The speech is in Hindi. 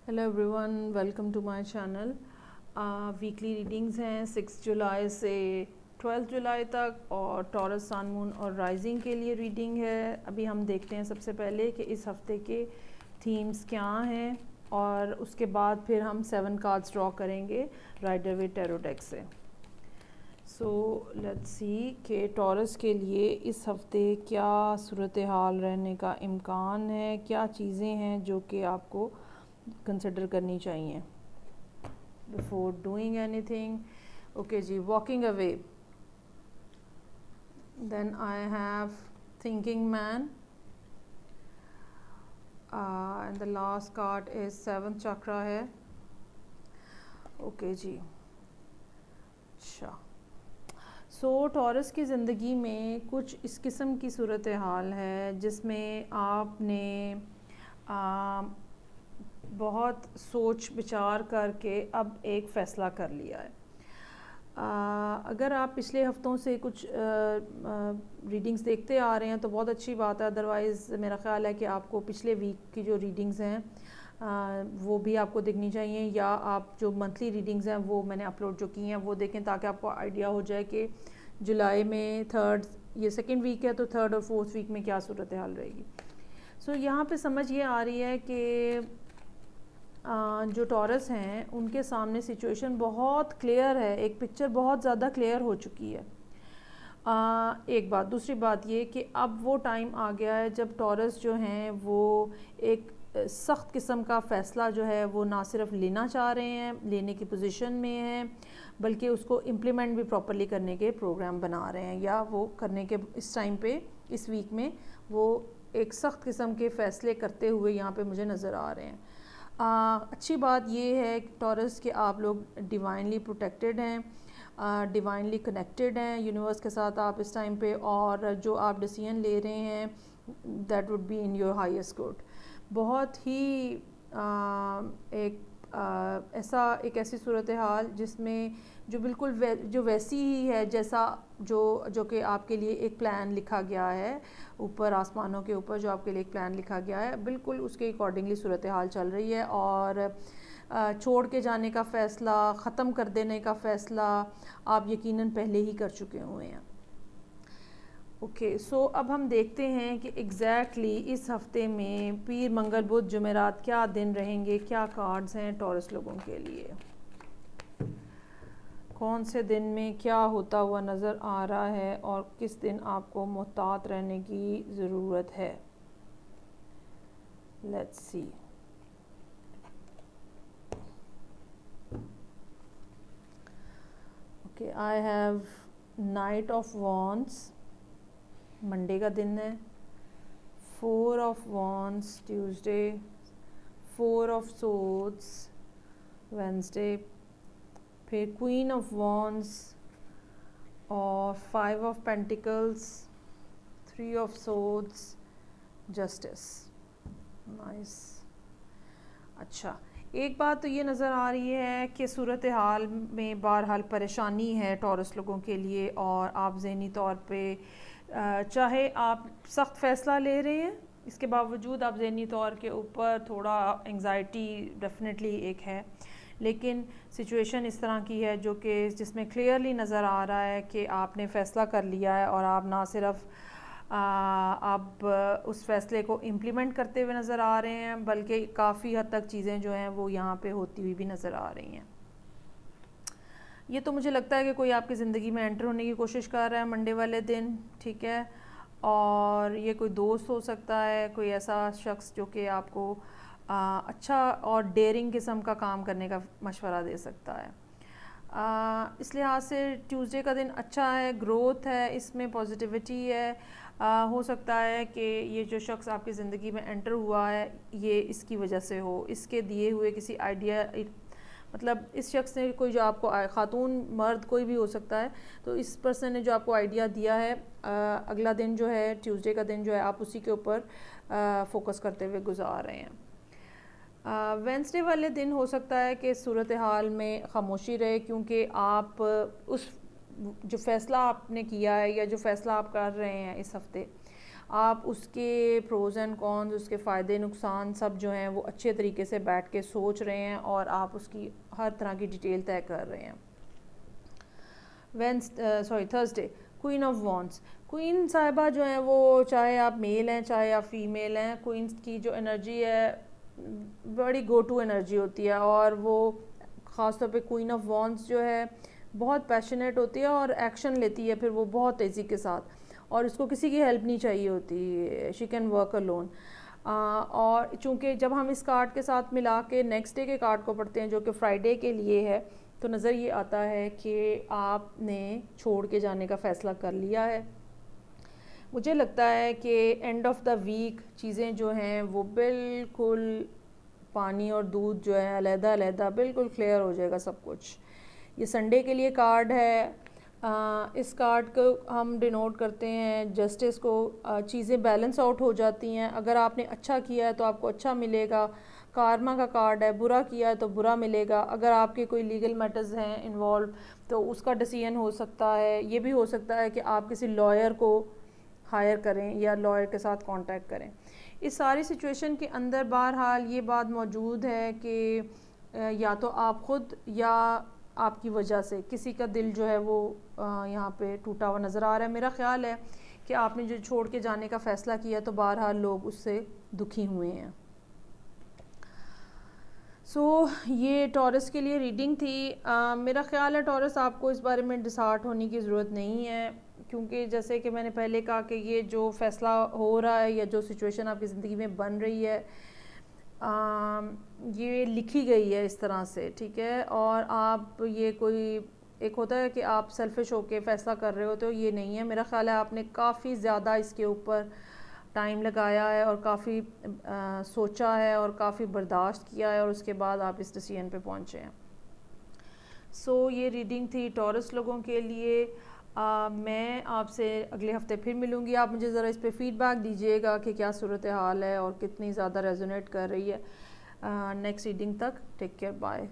Hello everyone, welcome to my channel. Weekly readings हैं 6 जुलाई से 12 जुलाई तक और टॉरस सन मून और राइजिंग के लिए रीडिंग है। अभी हम देखते हैं सबसे पहले कि इस हफ्ते के थीम्स क्या हैं और उसके बाद फिर हम 7 कार्ड्स ड्रॉ करेंगे राइडर विद टैरो डेक से। सो लेट्स सी कि टॉरस के लिए इस हफ्ते क्या सूरत हाल रहने का इम्कान है, क्या चीज़ें हैं जो कि आपको कंसिडर करनी चाहिए बिफोर डूइंग एनीथिंग। ओके जी, walking away, then I have thinking man and the last card is 7th chakra है। ओके जी, अच्छा। सो टॉरस की ज़िंदगी में कुछ इस किस्म की सूरत हाल है जिसमें आपने बहुत सोच विचार करके अब एक फ़ैसला कर लिया है। अगर आप पिछले हफ्तों से कुछ रीडिंग्स देखते आ रहे हैं तो बहुत अच्छी बात है, अदरवाइज़ मेरा ख़्याल है कि आपको पिछले वीक की जो रीडिंग्स हैं वो भी आपको देखनी चाहिए, या आप जो मंथली रीडिंग्स हैं वो मैंने अपलोड जो की हैं वो देखें ताकि आपको आइडिया हो जाए कि जुलाई में ये सेकेंड वीक है तो थर्ड और फोर्थ वीक में क्या सूरत हाल रहेगी। सो यहाँ पे समझ ये आ रही है कि जो टॉरस हैं उनके सामने सिचुएशन बहुत क्लियर है, एक पिक्चर बहुत ज़्यादा क्लियर हो चुकी है। एक बात, दूसरी बात ये कि अब वो टाइम आ गया है जब टॉरस जो हैं वो एक सख्त किस्म का फ़ैसला जो है वो ना सिर्फ लेना चाह रहे हैं, लेने की पोजीशन में हैं, बल्कि उसको इम्प्लीमेंट भी प्रॉपरली करने के प्रोग्राम बना रहे हैं, या वो करने के इस टाइम पे इस वीक में वो एक सख्त किस्म के फ़ैसले करते हुए यहाँ पे मुझे नज़र आ रहे हैं। अच्छी बात ये है टॉरस कि आप लोग डिवाइनली प्रोटेक्टेड हैं, डिवाइनली कनेक्टेड हैं यूनिवर्स के साथ आप इस टाइम पे, और जो आप डिसीजन ले रहे हैं that would be in your highest good. बहुत ही एक ऐसी सूरत हाल जिसमें जो बिल्कुल जो वैसी ही है जैसा जो कि आपके लिए एक प्लान लिखा गया है, ऊपर आसमानों के ऊपर जो आपके लिए एक प्लान लिखा गया है बिल्कुल उसके अकॉर्डिंगली सूरत हाल चल रही है। और छोड़ के जाने का फ़ैसला, ख़त्म कर देने का फ़ैसला आप यकीनन पहले ही कर चुके हुए हैं। ओके, सो अब हम देखते हैं कि एग्जैक्टली इस हफ्ते में पीर, मंगल, बुध, जुमेरात क्या दिन रहेंगे, क्या कार्ड्स हैं टॉरस लोगों के लिए, कौन से दिन में क्या होता हुआ नज़र आ रहा है और किस दिन आपको मुहतात रहने की ज़रूरत है। Let's see. Okay, I have night of wands, Monday का दिन है, 4 of wands Tuesday, 4 of swords Wednesday, फिर क्वीन ऑफ वॉन्ड्स और 5 of pentacles, 3 of swords, justice. Nice. अच्छा, एक बात तो ये नज़र आ रही है कि सूरत हाल में बहरहाल परेशानी है टॉरस लोगों के लिए, और आप ज़हनी तौर पे चाहे आप सख्त फ़ैसला ले रहे हैं इसके बावजूद आप ज़हनी तौर के ऊपर थोड़ा एंग्ज़ाइटी डेफिनेटली एक है, लेकिन सिचुएशन इस तरह की है जो कि जिसमें क्लियरली नज़र आ रहा है कि आपने फ़ैसला कर लिया है और आप ना सिर्फ आप उस फ़ैसले को इम्प्लीमेंट करते हुए नज़र आ रहे हैं, बल्कि काफ़ी हद तक चीज़ें जो हैं वो यहाँ पे होती हुई भी नज़र आ रही हैं। ये तो मुझे लगता है कि कोई आपकी ज़िंदगी में एंटर होने की कोशिश कर रहा है मंडे वाले दिन, ठीक है, और ये कोई दोस्त हो सकता है, कोई ऐसा शख्स जो कि आपको अच्छा और डेयरिंग किस्म का काम करने का मशवरा दे सकता है। इस लिहाज से ट्यूसडे का दिन अच्छा है, ग्रोथ है, इसमें पॉजिटिविटी है। हो सकता है कि ये जो शख्स आपकी ज़िंदगी में एंटर हुआ है ये इसकी वजह से हो, इसके दिए हुए किसी आइडिया, मतलब इस शख्स ने कोई जो आपको ख़ातून मर्द कोई भी हो सकता है, तो इस पर्सन ने जो आपको आइडिया दिया है, अगला दिन जो है ट्यूसडे का दिन जो है आप उसी के ऊपर फोकस करते हुए गुजार रहे हैं। वेंसडे वाले दिन हो सकता है कि सूरत हाल में ख़ामोशी रहे, क्योंकि आप उस जो फ़ैसला आपने किया है या जो फ़ैसला आप कर रहे हैं इस हफ़्ते, आप उसके प्रोज़ एंड कॉन्स, उसके फ़ायदे नुकसान सब जो हैं वो अच्छे तरीके से बैठ के सोच रहे हैं और आप उसकी हर तरह की डिटेल तय कर रहे हैं। Thursday, queen of wands. Queen साहिबा जो है वो, चाहे आप मेल हैं चाहे आप फीमेल हैं, क्वीन की जो एनर्जी है बड़ी गो टू एनर्जी होती है, और वो ख़ास तौर पे क्वीन ऑफ वॉन्ड्स जो है बहुत पैशनेट होती है और एक्शन लेती है फिर वो बहुत तेज़ी के साथ, और उसको किसी की हेल्प नहीं चाहिए होती, शी कैन वर्क अलोन। और चूँकि जब हम इस कार्ड के साथ मिला के नेक्स्ट डे के कार्ड को पढ़ते हैं जो कि फ्राइडे के लिए है, तो नज़र ये आता है कि आपने छोड़ के जाने का फ़ैसला कर लिया है। मुझे लगता है कि एंड ऑफ द वीक चीज़ें जो हैं वो बिल्कुल पानी और दूध जो है अलहदा अलहदा बिल्कुल क्लियर हो जाएगा सब कुछ। ये संडे के लिए कार्ड है। इस कार्ड को हम डिनोट करते हैं जस्टिस को। चीज़ें बैलेंस आउट हो जाती हैं। अगर आपने अच्छा किया है तो आपको अच्छा मिलेगा, कार्मा का कार्ड है। बुरा किया है तो बुरा मिलेगा। अगर आपके कोई लीगल मैटर्स हैं इन्वॉल्व तो उसका डिसीजन हो सकता है। ये भी हो सकता है कि आप किसी लॉयर को हायर करें या लॉयर के साथ कांटेक्ट करें। इस सारी सिचुएशन के अंदर बहरहाल ये बात मौजूद है कि या तो आप ख़ुद या आपकी वजह से किसी का दिल जो है वो यहाँ पे टूटा हुआ नज़र आ रहा है। मेरा ख़्याल है कि आपने जो छोड़ के जाने का फ़ैसला किया तो बहरहाल लोग उससे दुखी हुए हैं। ये टॉरस के लिए रीडिंग थी। मेरा ख़्याल है टॉरस आपको इस बारे में डिसहार्ट होने की ज़रूरत नहीं है, क्योंकि जैसे कि मैंने पहले कहा कि ये जो फ़ैसला हो रहा है या जो सिचुएशन आपकी ज़िंदगी में बन रही है ये लिखी गई है इस तरह से, ठीक है। और आप ये कोई एक होता है कि आप सेल्फिश होके फ़ैसला कर रहे हो, तो ये नहीं है। मेरा ख़्याल है आपने काफ़ी ज़्यादा इसके ऊपर टाइम लगाया है और काफ़ी सोचा है और काफ़ी बर्दाश्त किया है और उसके बाद आप इस डिसीजन पे पहुँचे हैं। ये रीडिंग थी टॉरस लोगों के लिए। मैं आपसे अगले हफ्ते फिर मिलूँगी। आप मुझे ज़रा इस पे फ़ीडबैक दीजिएगा कि क्या सूरत हाल है और कितनी ज़्यादा रेजोनेट कर रही है। नेक्स्ट रीडिंग तक टेक केयर, बाय।